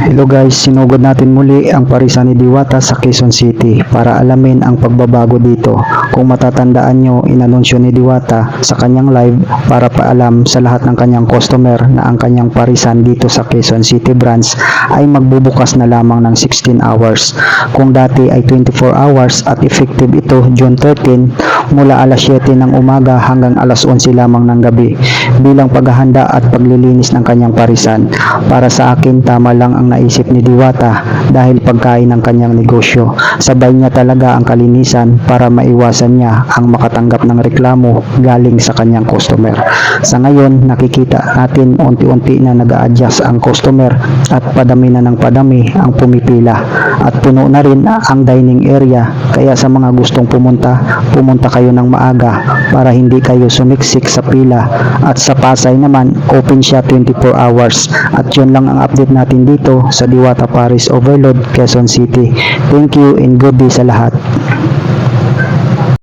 Hello guys, sinugod natin muli ang parisan ni Diwata sa Quezon City para alamin ang pagbabago dito. Kung matatandaan nyo, inanunsyo ni Diwata sa kanyang live para paalam sa lahat ng kanyang customer na ang kanyang parisan dito sa Quezon City branch ay magbubukas na lamang ng 16 hours. Kung dati ay 24 hours at effective ito June 13 mula alas 7 ng umaga hanggang alas 11 lamang ng gabi bilang paghahanda at paglilinis ng kanyang parisan. Para sa akin, tama lang ang naisip ni Diwata dahil pagkain ng kanyang negosyo. Sabay niya talaga ang kalinisan para maiwasan niya ang makatanggap ng reklamo galing sa kanyang customer. Sa ngayon, nakikita natin unti-unti na nag-a-adjust ang customer at padami na ng padami ang pumipila at puno na rin ang dining area, kaya sa mga gustong pumunta kayo ng maaga para hindi kayo sumiksik sa pila. At sa Pasay naman, open siya 24 hours. At yun lang ang update natin dito sa Diwata Paris Overload, Quezon City. Thank you and good day sa lahat.